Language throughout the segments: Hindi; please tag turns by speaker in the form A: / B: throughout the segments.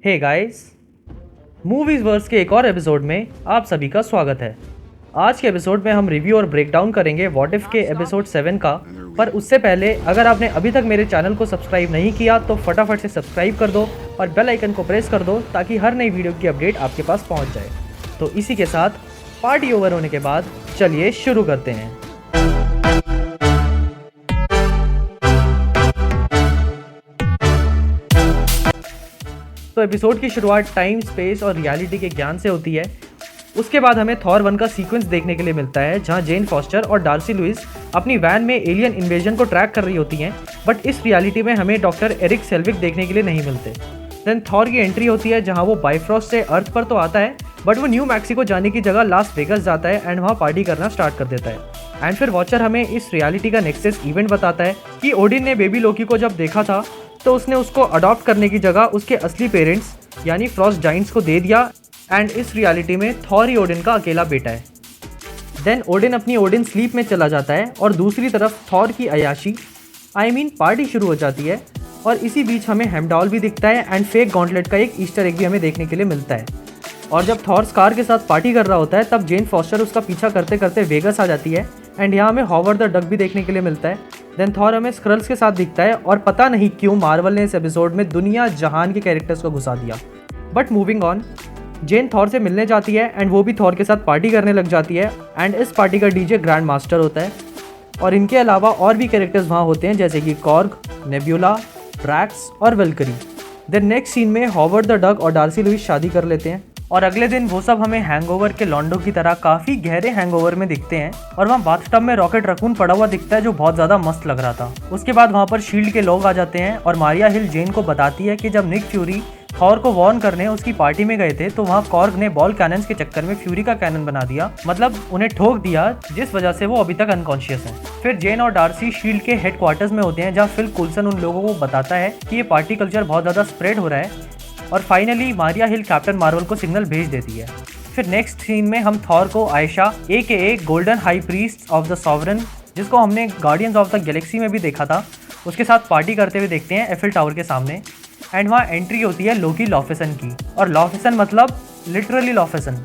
A: हे गाइस, मूवीज वर्स के एक और एपिसोड में आप सभी का स्वागत है। आज के एपिसोड में हम रिव्यू और ब्रेकडाउन करेंगे व्हाट इफ के एपिसोड 7 का। पर उससे पहले अगर आपने अभी तक मेरे चैनल को सब्सक्राइब नहीं किया तो फटाफट से सब्सक्राइब कर दो और बेल आइकन को प्रेस कर दो ताकि हर नई वीडियो की अपडेट आपके पास पहुंच जाए। तो इसी के साथ पार्टी ओवर होने के बाद चलिए शुरू करते हैं। तो एपिसोड की शुरुआत टाइम, स्पेस और रियलिटी के ज्ञान से होती है। उसके बाद हमें थॉर 1 का सीक्वेंस देखने के लिए मिलता है जहां जेन फॉस्टर और डार्सी लुइस अपनी वैन में एलियन इन्वेजन को ट्रैक कर रही होती हैं, बट इस रियलिटी में हमें डॉक्टर एरिक सेल्विक देखने के लिए नहीं मिलते। देन थॉर की एंट्री होती है जहां वो बाइफ्रॉस्ट से अर्थ पर तो आता है बट वो न्यू मैक्सिको जाने की जगह लास वेगस जाता है एंड वहाँ पार्टी करना स्टार्ट कर देता है। एंड फिर वॉचर हमें इस रियलिटी का नेक्सस इवेंट बताता है कि ओडिन ने बेबी लोकी को जब देखा था तो उसने उसको अडॉप्ट करने की जगह उसके असली पेरेंट्स यानी फ्रॉस्ट जाइंट्स को दे दिया एंड इस रियलिटी में थॉर ही ओडिन का अकेला बेटा है। देन ओडिन अपनी ओडिन स्लीप में चला जाता है और दूसरी तरफ थॉर की अयाशी पार्टी शुरू हो जाती है और इसी बीच हमें हेमडॉल भी दिखता है एंड फेक गॉन्टलेट का एक ईस्टर एग भी हमें देखने के लिए मिलता है। और जब थॉर स्कार के साथ पार्टी कर रहा होता है तब जेन फॉस्टर उसका पीछा करते करते वेगस आ जाती है एंड यहाँ हमें हॉवर्ड द डक भी देखने के लिए मिलता है। देन थॉर हमें स्क्रल्स के साथ दिखता है और पता नहीं क्यों मार्वल ने इस एपिसोड में दुनिया जहान के कैरेक्टर्स को घुसा दिया। But moving on, Jane Thor से मिलने जाती है एंड वो भी थॉर के साथ पार्टी करने लग जाती है एंड इस पार्टी का डीजे ग्रैंड मास्टर होता है और इनके अलावा और भी कैरेक्टर्स वहाँ होते हैं जैसे कि कॉर्ग, नेब्यूला, ड्रैक्स और वेलकरी। देन नेक्स्ट सीन में हॉवर्ड द डक और डार्सी लुइस शादी कर लेते हैं और अगले दिन वो सब हमें हैंगओवर के लॉन्डो की तरह काफ़ी गहरे हैंगओवर में दिखते हैं और वहाँ बाथटब में रॉकेट रकून पड़ा हुआ दिखता है जो बहुत ज़्यादा मस्त लग रहा था। उसके बाद वहाँ पर शील्ड के लोग आ जाते हैं और मारिया हिल जेन को बताती है कि जब निक फ्यूरी थॉर को वॉर्न करने उसकी पार्टी में गए थे तो वहाँ कॉर्ग ने बॉल कैनन्स के चक्कर में फ्यूरी का कैनन बना दिया, मतलब उन्हें ठोक दिया, जिस वजह से वो अभी तक अनकॉन्शियस हैं। फिर जेन और डार्सी शील्ड के हेडक्वार्टर्स में होते हैं जहाँ फिल कुल्सन उन लोगों को बताता है कि ये पार्टी कल्चर बहुत ज़्यादा स्प्रेड हो रहा है और फाइनली मारिया हिल कैप्टन मार्वल को सिग्नल भेज देती है। फिर नेक्स्ट सीन में हम थॉर को Ayesha AKA golden high priest of the sovereign, जिसको हमने गार्डियंस ऑफ द गैलेक्सी में भी देखा था, उसके साथ पार्टी करते हुए देखते हैं एफिल टावर के सामने एंड वहाँ एंट्री होती है लोकी लॉफेसन की। और लॉफेसन मतलब लिटरली लॉफेसन।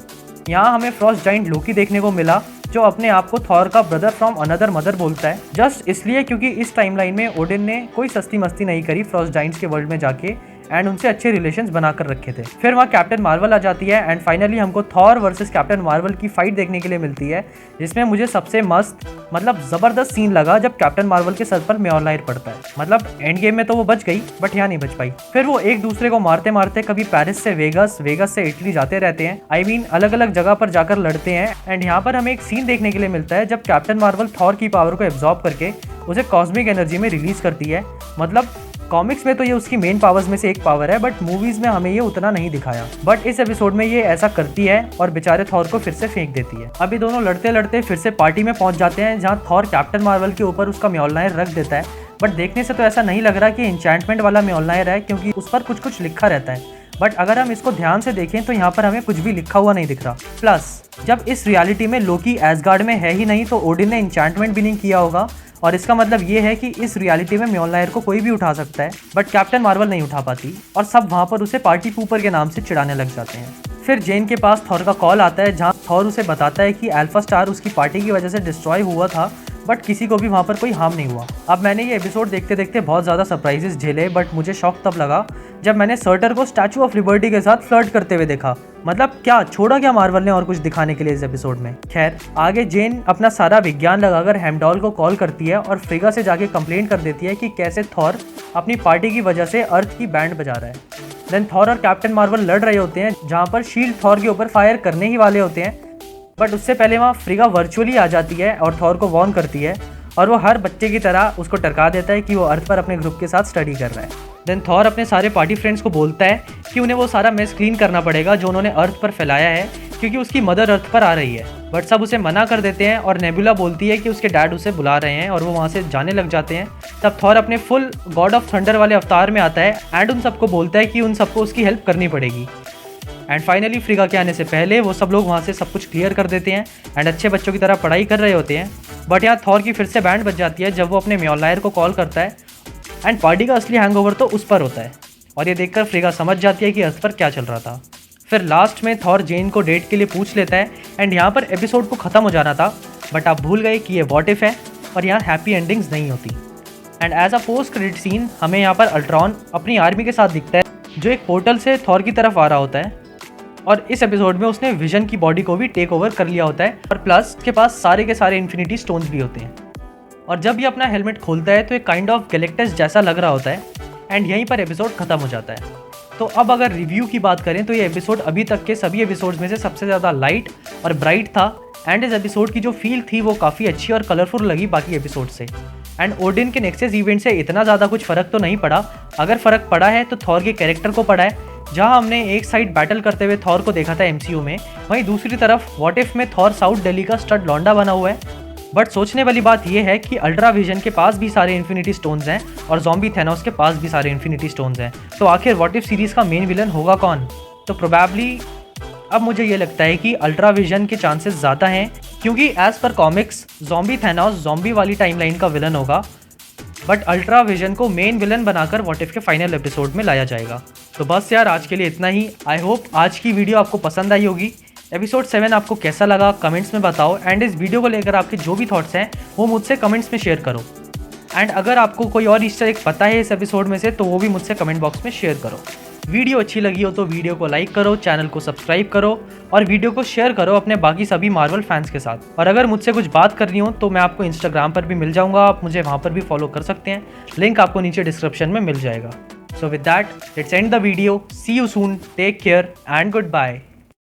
A: यहाँ हमें फ्रॉस्ट जाइंट लोकी देखने को मिला जो अपने आप को थॉर का ब्रदर फ्रॉम अनदर मदर बोलता है, जस्ट इसलिए क्योंकि इस टाइमलाइन में ओडिन ने कोई सस्ती मस्ती नहीं करी फ्रॉस्ट जाइंट्स के वर्ल्ड में जाके एंड उनसे अच्छे रिलेशंस बनाकर रखे थे। फिर वहाँ कैप्टन मार्वल आ जाती है एंड फाइनली हमको थॉर वर्सेस कैप्टन मार्वल की फाइट देखने के लिए मिलती है, जिसमें मुझे सबसे मस्त मतलब ज़बरदस्त सीन लगा जब कैप्टन मार्वल के सर पर म्योलनायर पड़ता है। मतलब एंड गेम में तो वो बच गई बट यहाँ नहीं बच पाई। फिर वो एक दूसरे को मारते मारते कभी पेरिस से वेगस, वेगस से इटली जाते रहते हैं, अलग अलग जगह पर जाकर लड़ते हैं एंड यहाँ पर हमें एक सीन देखने के लिए मिलता है जब कैप्टन मार्वल थॉर की पावर को एब्जॉर्ब करके उसे कॉस्मिक एनर्जी में रिलीज करती है। मतलब कॉमिक्स में तो ये उसकी मेन पावर्स में से एक पावर है बट मूवीज में हमें ये उतना नहीं दिखाया, बट इस एपिसोड में ये ऐसा करती है और बेचारे थॉर को फिर से फेंक देती है। अभी दोनों लड़ते लड़ते फिर से पार्टी में पहुंच जाते हैं जहां थॉर कैप्टन मार्वल के ऊपर उसका म्योलनायर रख देता है, बट देखने से तो ऐसा नहीं लग रहा कि एन्चेंटमेंट वाला म्योलनायर है क्योंकि उस पर कुछ कुछ लिखा रहता है, बट अगर हम इसको ध्यान से देखें तो यहाँ पर हमें कुछ भी लिखा हुआ नहीं दिख रहा। प्लस जब इस रियलिटी में लोकी एसगार्ड में है ही नहीं तो ओडिन ने एन्चेंटमेंट भी नहीं किया होगा और इसका मतलब ये है कि इस रियलिटी में म्योलनायर को कोई भी उठा सकता है बट कैप्टन मार्वल नहीं उठा पाती और सब वहाँ पर उसे पार्टी पूपर के नाम से चिढ़ाने लग जाते हैं। फिर जेन के पास थॉर का कॉल आता है जहाँ थॉर उसे बताता है कि अल्फा स्टार उसकी पार्टी की वजह से डिस्ट्रॉय हुआ था बट किसी को भी वहाँ पर कोई हार्म नहीं हुआ। अब मैंने ये एपिसोड देखते देखते बहुत ज़्यादा सरप्राइजेस झेले बट मुझे शौक तब लगा जब मैंने सर्टर को स्टैचू ऑफ लिबर्टी के साथ फ्लर्ट करते हुए देखा। मतलब क्या छोड़ा क्या मार्वल ने और कुछ दिखाने के लिए इस एपिसोड में। खैर आगे जेन अपना सारा विज्ञान लगाकर हेमडॉल को कॉल करती है और फ्रिगा से जाके कंप्लेंट कर देती है कि कैसे थॉर अपनी पार्टी की वजह से अर्थ की बैंड बजा रहा है। देन थॉर और कैप्टन मार्वल लड़ रहे होते हैं जहाँ पर शील्ड थॉर के ऊपर फायर करने ही वाले होते हैं, बट उससे पहले वहाँ फ्रिगा वर्चुअली आ जाती है और थॉर को वॉर्न करती है और वो हर बच्चे की तरह उसको टरका देता है कि वो अर्थ पर अपने ग्रुप के साथ स्टडी कर रहा है। देन थॉर अपने सारे पार्टी फ्रेंड्स को बोलता है कि उन्हें वो सारा मेस क्लीन करना पड़ेगा जो उन्होंने अर्थ पर फैलाया है क्योंकि उसकी मदर अर्थ पर आ रही है, बट सब उसे मना कर देते हैं और नेबुला बोलती है कि उसके डैड उसे बुला रहे हैं और वो वहाँ से जाने लग जाते हैं। तब थॉर अपने फुल गॉड ऑफ थंडर वाले अवतार में आता है एंड उन सबको बोलता है कि उन सबको उसकी हेल्प करनी पड़ेगी एंड फाइनली फ्रिगा के आने से पहले वो सब लोग वहाँ से सब कुछ क्लियर कर देते हैं एंड अच्छे बच्चों की तरह पढ़ाई कर रहे होते हैं। बट यहाँ थॉर की फिर से बैंड बज जाती है जब वो अपने म्योलनायर को कॉल करता है एंड पार्टी का असली हैंगओवर तो उस पर होता है। और ये देखकर फ्रेगा समझ जाती है कि अर्थ पर क्या चल रहा था। फिर लास्ट में थॉर जेन को डेट के लिए पूछ लेता है एंड यहाँ पर एपिसोड को ख़त्म हो जाना था, बट आप भूल गए कि ये व्हाट इफ है और यहाँ हैप्पी एंडिंग्स नहीं होती। And as a post credit scene हमें यहाँ पर अल्ट्रॉन अपनी आर्मी के साथ दिखता है, जो एक पोर्टल से थॉर की तरफ आ रहा होता है। और इस एपिसोड में उसने विजन की बॉडी को भी टेक ओवर कर लिया होता है और प्लस उसके पास सारे के सारे इन्फिनिटी स्टोन्स भी होते हैं। और जब ये अपना हेलमेट खोलता है तो एक काइंड ऑफ गैलेक्टस जैसा लग रहा होता है एंड यहीं पर एपिसोड खत्म हो जाता है। तो अब अगर रिव्यू की बात करें तो ये एपिसोड अभी तक के सभी एपिसोड्स में से सबसे ज़्यादा लाइट और ब्राइट था एंड इस एपिसोड की जो फील थी वो काफ़ी अच्छी और कलरफुल लगी बाकी एपिसोड से। एंड ओडिन के नेक्सस इवेंट से इतना ज़्यादा कुछ फ़र्क तो नहीं पड़ा, अगर फ़र्क पड़ा है तो थॉर के कैरेक्टर को पड़ा है। जहां हमने एक साइड बैटल करते हुए थॉर को देखा था एमसीयू में, वहीं दूसरी तरफ व्हाट इफ में थॉर साउथ दिल्ली का स्टड लौंडा बना हुआ है। बट सोचने वाली बात यह है कि अल्ट्रा विजन के पास भी सारे इन्फिनिटी स्टोन्स हैं और ज़ॉम्बी थैनोस के पास भी सारे इन्फिनिटी स्टोन्स हैं, तो आखिर व्हाट इफ सीरीज़ का मेन विलन होगा कौन? तो प्रोबेबली अब मुझे ये लगता है कि अल्ट्रा विजन के चांसेस ज़्यादा हैं, क्योंकि as per comics zombie Thanos zombie वाली टाइमलाइन का विलन होगा, बट अल्ट्रा विजन को मेन विलन बनाकर व्हाट इफ के फाइनल एपिसोड में लाया जाएगा। तो बस यार आज के लिए इतना ही। आई होप आज की वीडियो आपको पसंद आई होगी। एपिसोड 7 आपको कैसा लगा कमेंट्स में बताओ एंड इस वीडियो को लेकर आपके जो भी थॉट्स हैं वो मुझसे कमेंट्स में शेयर करो। एंड अगर आपको कोई और ईस्टर एग पता है इस एपिसोड में से तो वो भी मुझसे कमेंट बॉक्स में शेयर करो। वीडियो अच्छी लगी हो तो वीडियो को लाइक करो, चैनल को सब्सक्राइब करो और वीडियो को शेयर करो अपने बाकी सभी मार्वल फैंस के साथ। और अगर मुझसे कुछ बात करनी हो तो मैं आपको इंस्टाग्राम पर भी मिल जाऊंगा, आप मुझे वहाँ पर भी फॉलो कर सकते हैं, लिंक आपको नीचे डिस्क्रिप्शन में मिल जाएगा। So with that let's end the video, see you soon, take care and good bye.